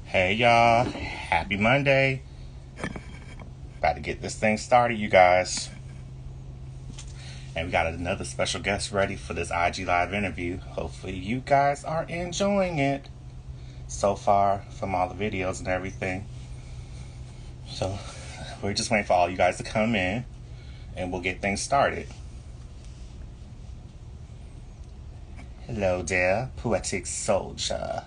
Hey y'all, happy Monday. About to get this thing started, you guys. And we got another special guest ready for this IG Live interview. Hopefully, you guys are enjoying it so far from all the videos and everything. So, we're just waiting for all you guys to come in and we'll get things started. Hello there, Poetiik Soulja.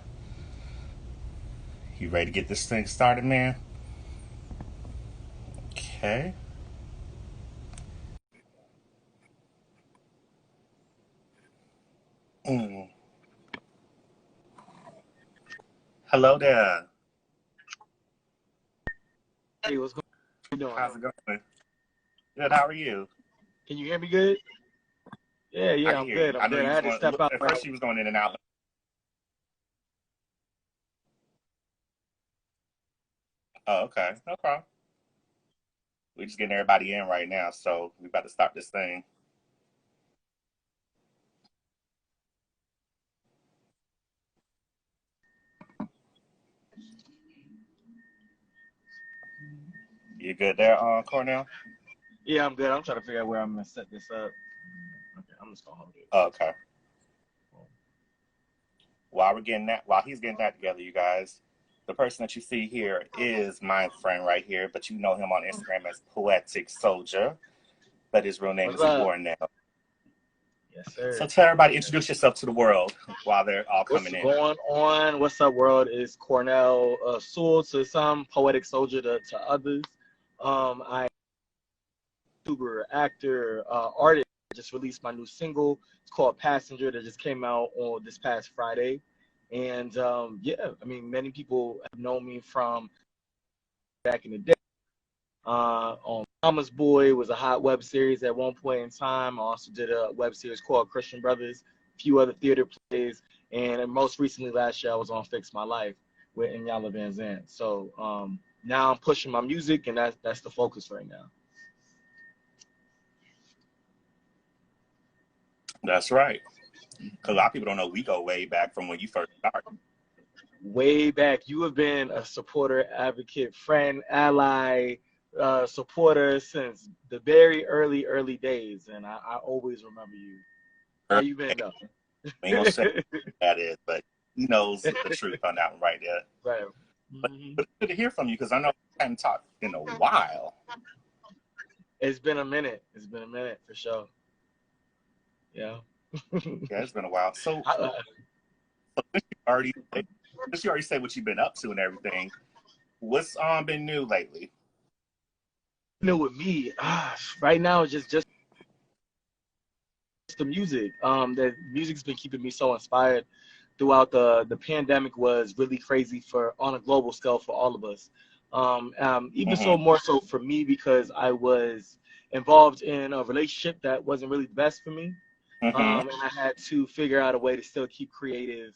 You ready to get this thing started, man? Okay. Mm. Hello there. Hey, what's going on? How you How's doing? it going? Good, how are you? Can you hear me good? Yeah, I yeah, can I'm hear you. good. I'm I know good. you I was had to going. step out. At first, you was going in and out. Oh, okay, no problem. We just getting everybody in right now, so we about to start this thing. You good there, Cornell? Yeah, I'm good. I'm trying to figure out where I'm gonna set this up. Okay, I'm just gonna hold it. Oh, okay. While he's getting that together, you guys, the person that you see here is my friend right here, but you know him on Instagram as Poetiik Soulja, but his real name What's is up? Cornell. Yes, So sir. tell everybody, introduce yourself to the world while they're all What's coming in. going on? What's up, world? It's Cornell Sewell to some, Poetiik Soulja to others. I YouTuber, actor, artist. I just released my new single. It's called Passenger that just came out on this past Friday. And yeah, I mean, many people have known me from back in the day. On Momma'z Boi was a hot web series at one point in time. I also did a web series called Christian Brothers, a few other theater plays, and most recently last year I was on Fix My Life with Iyanla Vanzant. So now I'm pushing my music, and that's the focus right now. That's right. Because a lot of people don't know we go way back from when you first started. Way back, you have been a supporter, advocate, friend, ally, supporter since the very early days, and I always remember you. How you been though? We ain't gonna say that is, but he knows the truth on that one right there. Right. But, Hmm. but it's good to hear from you because I know we haven't talked in a while. It's been a minute. It's been a minute for sure. Yeah. Yeah, it's been a while. I, uh, So since you already said what you've been up to and everything, what's been new lately? with me, right now it's just the music. The music's been keeping me so inspired throughout the pandemic. Was really crazy for on a global scale for all of us. Even Mm-hmm. so, more so for me because I was involved in a relationship that wasn't really the best for me. Mm-hmm. And I had to figure out a way to still keep creative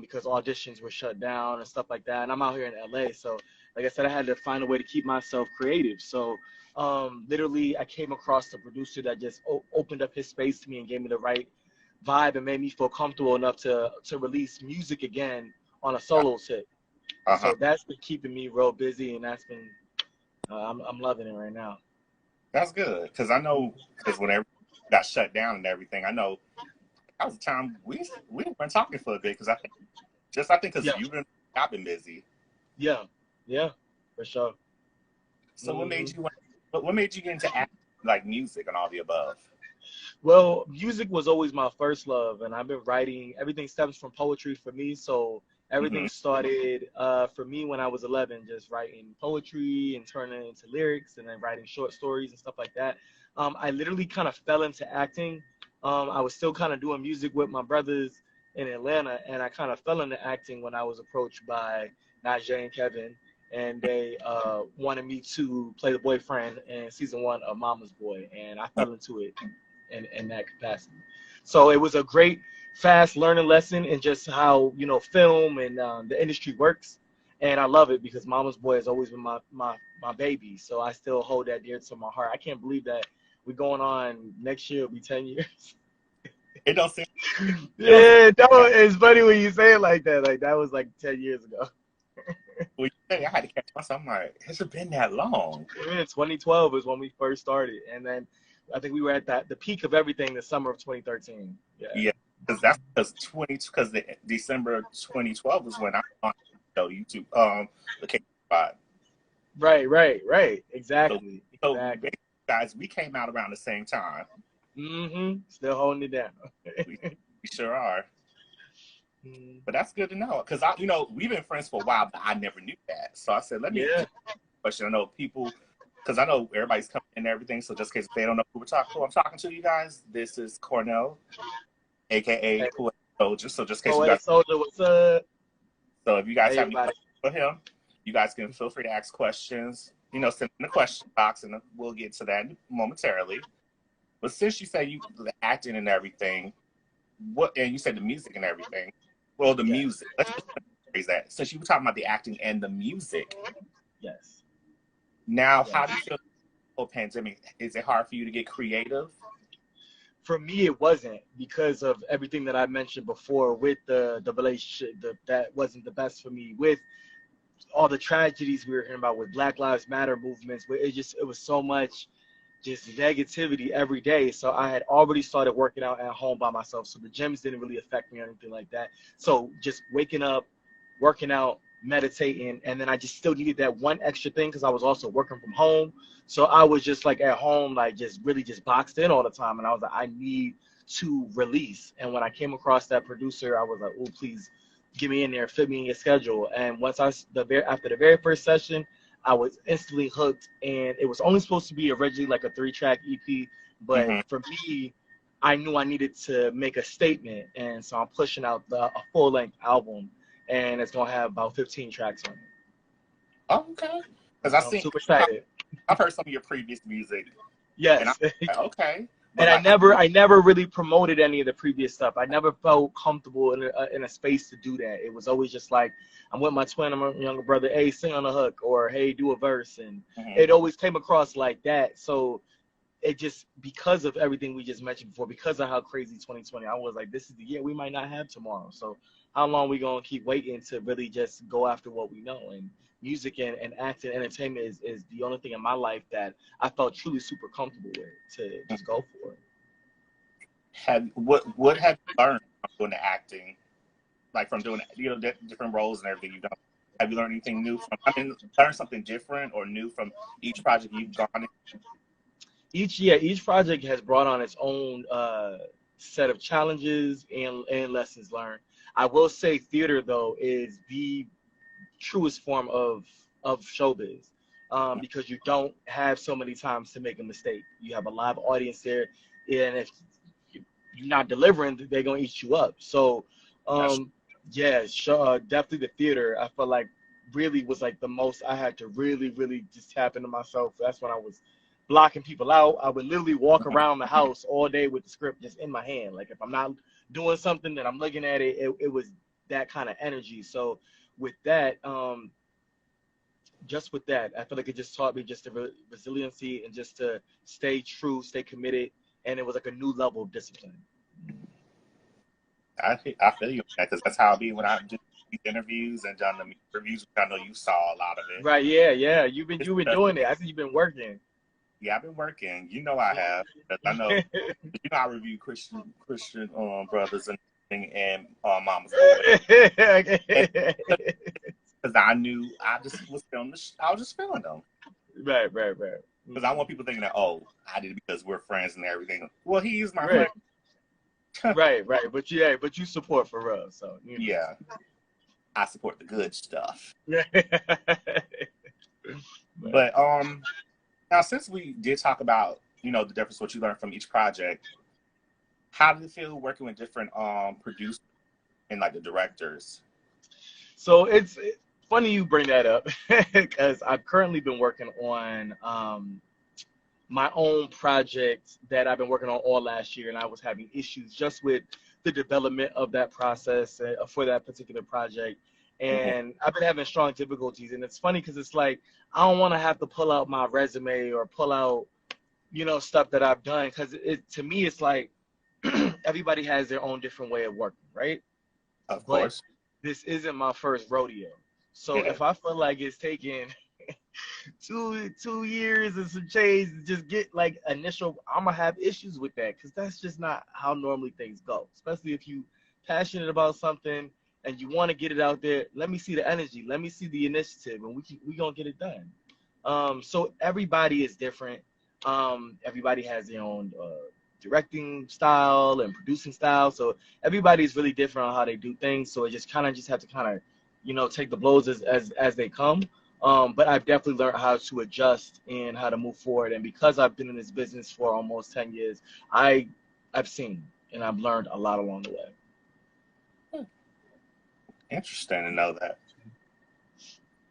because auditions were shut down and stuff like that. And I'm out here in LA, so like I said, I had to find a way to keep myself creative. So literally, I came across the producer that just opened up his space to me and gave me the right vibe and made me feel comfortable enough to release music again on a solo tip. Uh-huh. So that's been keeping me real busy, and that's been I'm loving it right now. That's good because I know because when everything got shut down and everything, I know that was the time we weren't talking for a bit because I think because Yeah, I've been busy. yeah, yeah, for sure. So what Hmm. made you what made you get into like music and all the above? Well, music was always my first love, and I've been writing. Everything stems from poetry for me. So Mm-hmm. everything started for me when I was 11, just writing poetry and turning it into lyrics, and then writing short stories and stuff like that. I literally kind of fell into acting. I was still kind of doing music with my brothers in Atlanta, and I kind of fell into acting when I was approached by Najee and Kevin, and they wanted me to play the boyfriend in season one of Momma'z Boi, and I fell into it in that capacity. So it was a great, fast learning lesson in just how film and the industry works, and I love it because Momma'z Boi has always been my baby. So I still hold that dear to my heart. I can't believe that we're going on next year. It'll be 10 years. It don't seem it don't seem Yeah, no, like it's funny when you say it like that. Like that was like 10 years ago. Well, you say I had to catch myself. I'm like, has it been that long? Yeah, 2012 is when we first started, and then I think we were at the peak of everything the summer of 2013. Yeah. Yeah, because the December 2012 was when I on YouTube the K spot. Right. So, Exactly. so Exactly. basically, guys, we came out around the same time. Still holding it down. We sure are. Mm, But that's good to know because we've been friends for a while, but I never knew that. So I said, let me yeah. just question. I know people because I know everybody's coming in and everything. So just in case they don't know who I'm talking to, you guys. This is Cornell, aka Hey, Poetiik Soulja. So just in case you Poetiik guys, Soulja, what's up? so if you guys Hey, have any everybody. questions for him, you guys can feel free to ask questions. Send in the question box, and we'll get to that momentarily. But since you say you the acting and everything, and you said the music and everything, well, the Yes. music. Let's just phrase that. Since you were talking about the acting and the music, Yes. now how Yes. do you feel? Whole pandemic, is it hard for you to get creative? For me, it wasn't because of everything that I mentioned before with the relationship that wasn't the best for me with all the tragedies we were hearing about with Black Lives Matter movements, where it was so much just negativity every day. So I had already started working out at home by myself. So the gyms didn't really affect me or anything like that. So just waking up, working out, meditating, and then I just still needed that one extra thing because I was also working from home. So I was just like at home, like just really just boxed in all the time. And I was like, I need to release. And when I came across that producer, I was like, oh, please get me in there, fit me in your schedule. And after the very first session, I was instantly hooked. And it was only supposed to be originally like a 3-track EP, but Mm-hmm. for me, I knew I needed to make a statement, and so I'm pushing out a full-length album, and it's gonna have about 15 tracks on it. Oh, okay. Because So I'm super excited. I've heard some of your previous music, and I'm Yes. like, okay, but And like, I never really promoted any of the previous stuff. I never felt comfortable in a space to do that. It was always just like, I'm with my twin, I'm a younger brother, hey, sing on a hook, or hey, do a verse. And mm-hmm. it always came across like that. So it just, because of everything we just mentioned before, because of how crazy 2020, I was like, this is the year we might not have tomorrow. So how long we going to keep waiting to really just go after what we know? And music and acting, entertainment is the only thing in my life that I felt truly super comfortable with to just go for it. What have you learned from doing the acting, like from doing different roles and everything you've done? Have you learned anything new from? I mean, learn something different or new from each project you've gone in? Each project has brought on its own set of challenges and lessons learned. I will say theater though is the truest form of showbiz, because you don't have so many times to make a mistake. You have a live audience there, and if you're not delivering, they're gonna eat you up. So That's yeah, sure, definitely the theater I felt like really was like the most I had to really just tap into myself. That's when I was blocking people out. I would literally walk around the house all day with the script just in my hand. Like if I'm not doing something, then I'm looking at it. It was that kind of energy. So with that, just with that, I feel like it just taught me just the resiliency and just to stay true, stay committed, and it was like a new level of discipline. I feel you because that's how I be when I do these interviews and done the reviews. I know you saw a lot of it. Right? Yeah. You've It's been just, doing it. I think you've been working. yeah, I've been working. You know I have. I know. I review Christian brothers and everything, and Momma'z Boi. Because I knew I just was feeling I was just feeling them. Right. Because I want people thinking that, oh, I did it because we're friends and everything. Well, he is my Right. friend. Right. But you support for us, so you know. Yeah, I support the good stuff. But now since we did talk about the difference what you learned from each project, how did it feel working with different producers and like the directors? So it's funny you bring that up because I've currently been working on my own project that I've been working on all last year, and I was having issues just with the development of that process for that particular project. Mm-hmm. And I've been having strong difficulties. And it's funny because it's like, I don't want to have to pull out my resume or pull out, stuff that I've done. Because to me, it's like everybody has their own different way of working, right? Of But course. this isn't my first rodeo. So Yeah. if I feel like it's taking 2 years and some change to just get like initial, I'm gonna have issues with that because that's just not how normally things go. Especially if you passionate about something and you want to get it out there. Let me see the energy. Let me see the initiative, and we gonna get it done. So everybody is different. Everybody has their own directing style and producing style. So everybody's really different on how they do things. So it just kind of just have to kind of, take the blows as they come. But I've definitely learned how to adjust and how to move forward. And because I've been in this business for almost 10 years, I've seen and I've learned a lot along the way. Interesting to know that.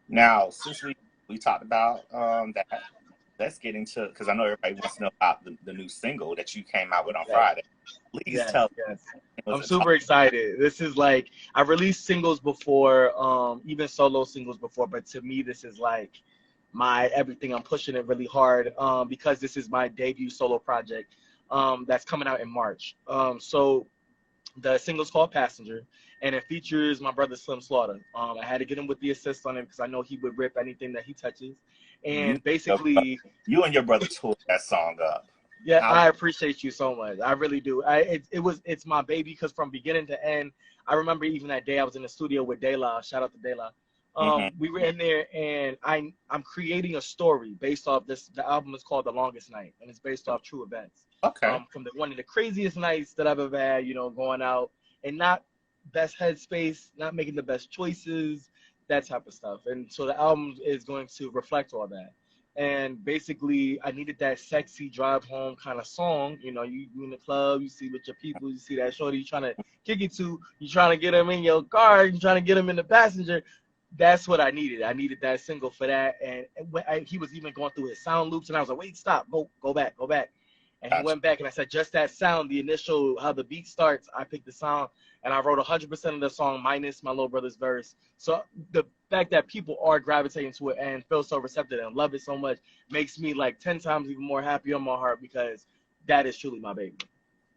Now, since we talked about that, let's get into, because I know everybody wants to know about the new single that you came out with on Friday. Please tell Yes. I'm super excited. This is like, I released singles before, even solo singles before, but to me, this is like my everything. I'm pushing it really hard because this is my debut solo project that's coming out in March. So the single's called Passenger, and it features my brother Slim Slaughter. I had to get him with the assist on it because I know he would rip anything that he touches. And basically, you and your brother tore that song up. Yeah, I appreciate you so much. I really do. It's my baby because from beginning to end, I remember even that day I was in the studio with De La. Shout out to De La. We were in there, and I'm creating a story based off this. The album is called The Longest Night, and it's based off true events. Okay. From one of the craziest nights that I've ever had, going out and not best headspace, not making the best choices, that type of stuff. And so the album is going to reflect all that. And basically, I needed that sexy drive home kind of song. You in the club, you see with your people, you see that shorty you trying to kick it to, you trying to get them in your car, you trying to get them in the passenger. That's what I needed. I needed that single for that. And he was even going through his sound loops, and I was like, wait, stop, go back. And he went back, and I said, just that sound, the initial, how the beat starts, I picked the sound, and I wrote 100% of the song minus my little brother's verse. So the fact that people are gravitating to it and feel so receptive and love it so much makes me like 10 times even more happy on my heart because that is truly my baby.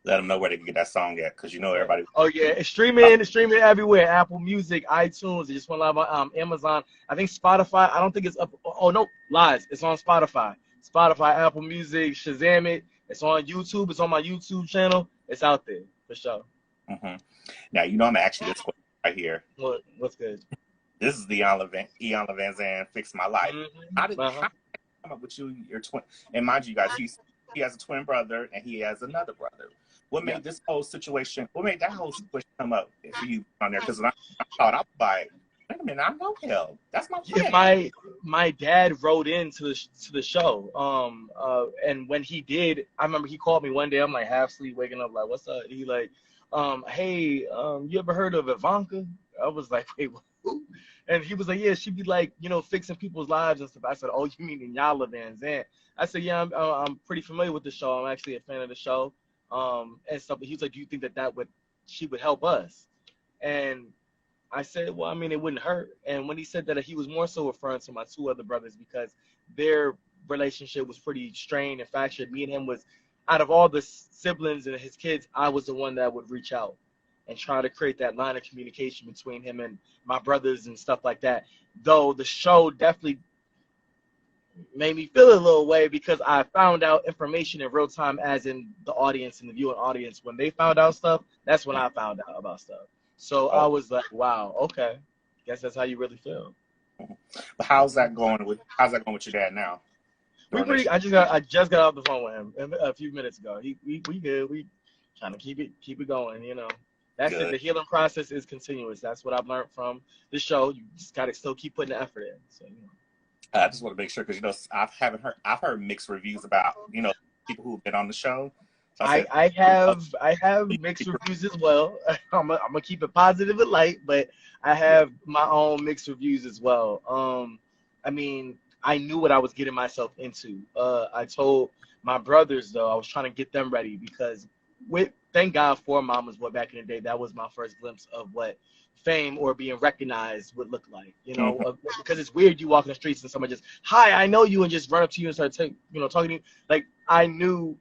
Let them know where they can get that song at, because everybody. Oh yeah, it's streaming everywhere. Apple Music, iTunes. It just went live on Amazon. I think Spotify. I don't think it's up. Oh no, lies. It's on Spotify, Apple Music, Shazam it. It's on YouTube. It's on my YouTube channel. It's out there for sure. Now I'm gonna ask you this question right here. What's good? This is the Iyanla Vanzant Fix My Life. How did you come up with your twin? And mind you guys, he has a twin brother and he has another brother. What made this whole situation? What made that whole situation come up for you on there? Because I thought I was like, wait a minute, I know him. That's my friend. Yeah, my dad wrote into the show. And when he did, I remember he called me one day. I'm like half asleep, waking up, like, what's up? He like, hey, you ever heard of Ivanka? I was like, wait, who? And he was like, yeah, she'd be like, fixing people's lives and stuff. I said, oh, you mean Iyanla Vanzant? I said, yeah, I'm pretty familiar with the show. I'm actually a fan of the show, and stuff. But he was like, do you think that she would help us? And I said, well, I mean, it wouldn't hurt. And when he said that, he was more so referring to my two other brothers because their relationship was pretty strained and fractured. Me and him was, out of all the siblings and his kids, I was the one that would reach out and try to create that line of communication between him and my brothers and stuff like that. Though the show definitely made me feel a little way because I found out information in real time, as in the audience and the viewing audience. When they found out stuff, that's when I found out about stuff. So I was like, wow, okay. Guess that's how you really feel. But how's that going with your dad now? I just got off the phone with him a few minutes ago. We good. We trying to keep it going, That's it. The healing process is continuous. That's what I've learned from the show. You just gotta still keep putting the effort in. So I just want to make sure because I've heard mixed reviews about people who've been on the show. So I have mixed reviews as well. I'm gonna keep it positive and light, but I have my own mixed reviews as well. I mean, I knew what I was getting myself into. I told my brothers though, I was trying to get them ready because thank God for Momma'z Boi back in the day. That was my first glimpse of what fame or being recognized would look like, because it's weird you walk in the streets and someone just, hi, I know you, and just run up to you and start talking to you. Like, I knew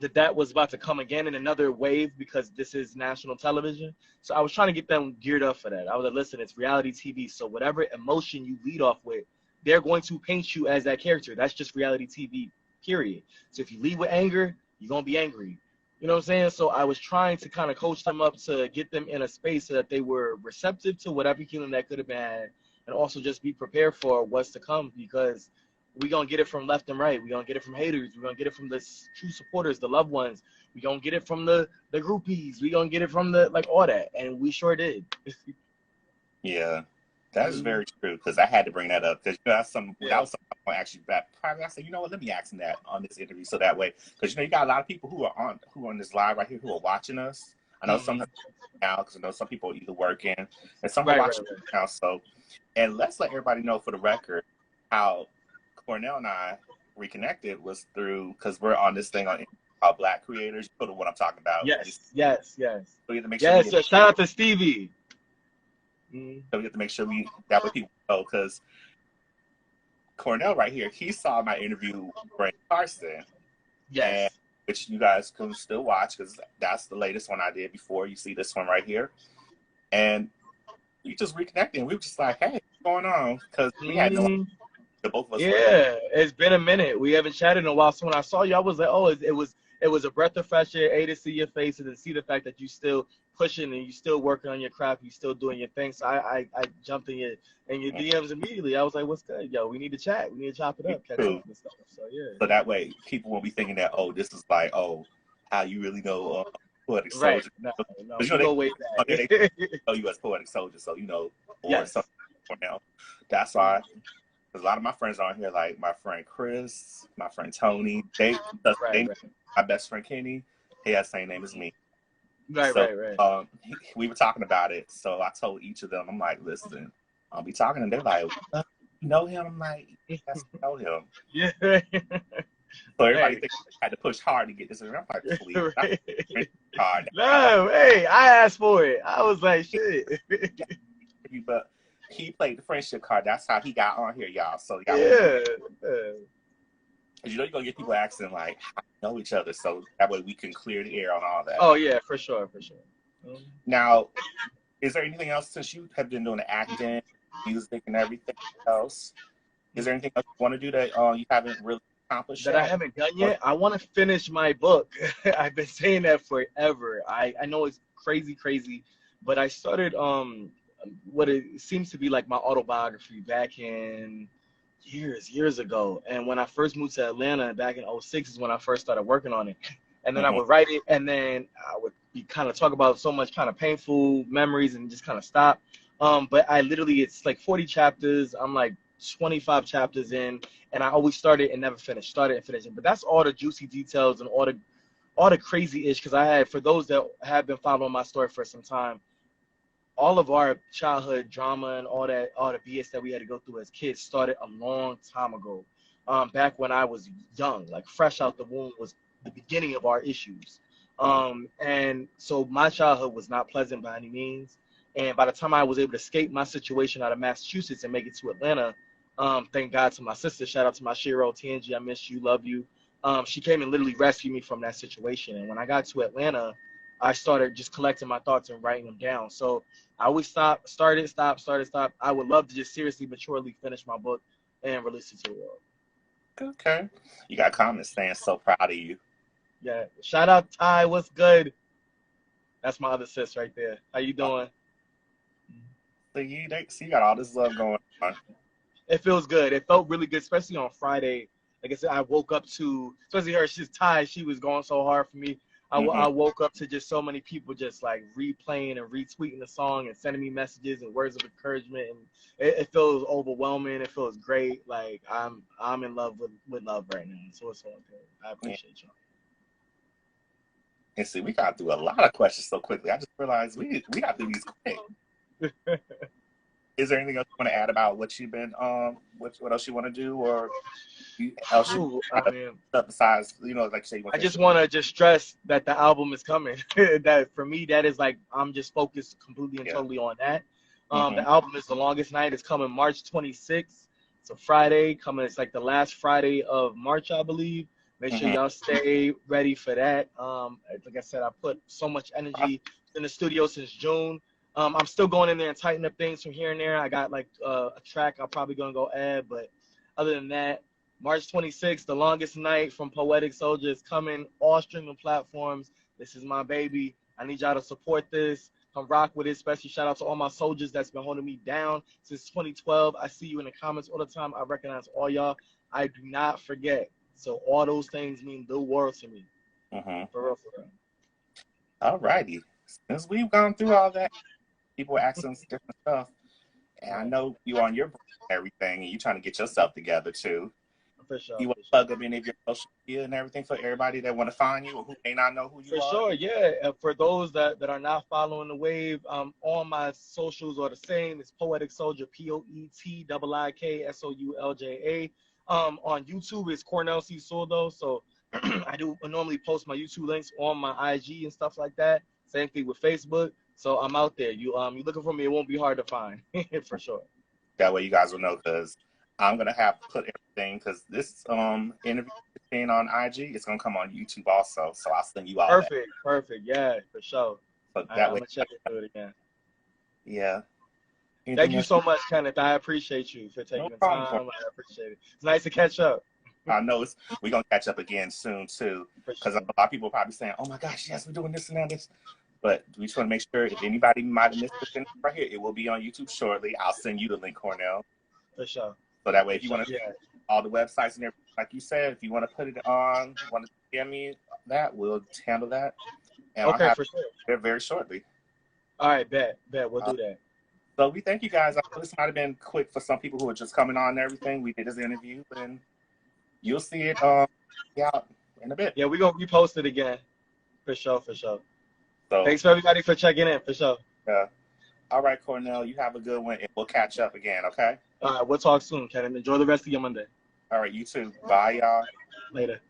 that was about to come again in another wave because this is national television. So I was trying to get them geared up for that. I was like, listen, it's reality TV. So whatever emotion you lead off with, they're going to paint you as that character. That's just reality TV, period. So if you lead with anger, you're going to be angry. You know what I'm saying? So I was trying to kind of coach them up to get them in a space so that they were receptive to whatever healing that could have been had, and also just be prepared for what's to come, because we're going to get it from left and right. We're going to get it from haters. We're going to get it from the true supporters, the loved ones. We're going to get it from the groupies. We're going to get it from the, like, all that. And we sure did. Yeah, that is very true, because I had to bring that up. Because that's something I actually probably I said, you know what, let me ask him that on this interview, so that way, because you got a lot of people who are on this live right here who are watching us. I know some now, because I know some people are either working and some are watching now. So, and let's let everybody know for the record how Cornell and I reconnected was through, because we're on this thing on Black Creators. You know what I'm talking about. Yes. So we have to make sure. So shout out to Stevie. So we have to make sure that way people know, because Cornell right here, he saw my interview with Brent Carson. Yes. Which you guys can still watch, because that's the latest one I did before you see this one right here. And we just reconnected, and we were just like, hey, what's going on? Because we had no idea, both of us. Yeah, it's been a minute. We haven't chatted in a while. So when I saw you, I was like, oh, it was a breath of fresh air, A, to see your face and to see the fact that you still pushing and you still working on your craft, you still doing your thing. So I jumped in your DMs immediately. I was like, what's good? Yo, we need to chat. We need to chop it up, catch up and stuff. So yeah. So that way people won't be thinking that, oh, this is like, oh, how you really know Poetiik Soulja. Right. No, we go way back. They know you as Poetiik Soulja, so you know, or something for now. That's why. Because a lot of my friends on here, like my friend Chris, my friend Tony, my best friend Kenny, he has the same name as me. Right. We were talking about it, so I told each of them, I'm like, listen, I'll be talking, and they're like, you know him? I'm like, yes, I know him. Yeah. So everybody thinks I had to push hard to get this. And I'm like, please. Hard. No, hey, I asked for it. I was like, shit. But he played the friendship card. That's how he got on here, y'all. So y'all, you know, you're gonna get people asking like, how we know each other, so that way we can clear the air on all that. Oh yeah, for sure. Now, is there anything else, since you have been doing the acting, music, and everything else? Is there anything else you want to do that you haven't really accomplished that yet? I haven't done yet? I want to finish my book. I've been saying that forever. I know it's crazy, but I started what it seems to be like my autobiography back in years ago. And when I first moved to Atlanta back in 2006 is when I first started working on it. And then I would write it, and then I would kind of talk about so much kind of painful memories and just kind of stop. But I literally, it's like 40 chapters. I'm like 25 chapters in, and I always started and never finished, started and finished. But that's all the juicy details and all the crazy ish, because I had, for those that have been following my story for some time, all of our childhood drama and all the BS that we had to go through as kids started a long time ago. Back when I was young, like fresh out the womb was the beginning of our issues. And so my childhood was not pleasant by any means. And by the time I was able to escape my situation out of Massachusetts and make it to Atlanta, thank God to my sister, shout out to my Shiro, TNG, I miss you, love you. She came and literally rescued me from that situation. And when I got to Atlanta, I started just collecting my thoughts and writing them down. So I always stop. I would love to just seriously, maturely finish my book and release it to the world. Okay. You got comments saying so proud of you. Yeah. Shout out Ty. What's good? That's my other sis right there. How you doing? So you got all this love going on. It feels good. It felt really good, especially on Friday. Like I said, I woke up to, especially her, she's Ty. She was going so hard for me. I woke up to just so many people just like replaying and retweeting the song and sending me messages and words of encouragement, and it feels overwhelming. It feels great. Like I'm in love with love right now. So it's all good. I appreciate y'all. And see, we got through a lot of questions so quickly. I just realized we got through these quick. Is there anything else you want to add about what you've been what else you want to do, or else besides, you know, like you say, I just want to just stress that the album is coming. That for me, that is like, I'm just focused completely and totally on that. The album is The Longest Night. It's coming March 26th. It's a Friday coming. It's like the last Friday of March, I believe. Make sure y'all stay ready for that. Like I said, I put so much energy in the studio since June. I'm still going in there and tightening up things from here and there. I got like a track I'm probably gonna go add, but other than that, March 26th, The Longest Night from Poetiik Soulja is coming, all streaming platforms. This is my baby. I need y'all to support this. Come rock with it. Especially shout out to all my soldiers that's been holding me down since 2012. I see you in the comments all the time. I recognize all y'all. I do not forget. So all those things mean the world to me. For real, for real. All righty. Since we've gone through all that, people asking us different stuff. And I know you on your everything, and you trying to get yourself together too. For sure. You want to plug up any of your social media and everything for everybody that want to find you or who may not know who you are? For sure, yeah. For those that are not following the wave, all my socials are the same. It's Poetiik Soulja, POETIKSOULJA. On YouTube, it's Cornell C. Soulja. So I normally post my YouTube links on my IG and stuff like that. Same thing with Facebook. So I'm out there. You looking for me, it won't be hard to find. For sure. That way you guys will know, because I'm gonna have to put everything, because this interview on IG, it's gonna come on YouTube also. So I'll send you all perfect, that. Perfect. Yeah, for sure. So that way, I'm gonna check it again. Yeah. Thank you so much, Kenneth. I appreciate you for taking the time. I appreciate it. It's nice to catch up. I know we're gonna catch up again soon too, because a lot of people are probably saying, "Oh my gosh, yes, we're doing this and that." But we just want to make sure if anybody might have missed this right here, it will be on YouTube shortly. I'll send you the link, Cornell. For sure. So that way, if you want to all the websites and everything, like you said, if you want to put it on, want to DM me that, we'll handle that. And okay, I'll have for sure. it very shortly. All right, bet. We'll do that. So we thank you guys. I know this might have been quick for some people who are just coming on and everything. We did this interview, and you'll see it out in a bit. Yeah, we're going to repost it again. For sure, for sure. So thanks for everybody for checking in, for sure. Yeah. All right, Cornell, you have a good one, and we'll catch up again, okay? All right, we'll talk soon, Kevin. Enjoy the rest of your Monday. All right, you too. Bye, y'all. Later.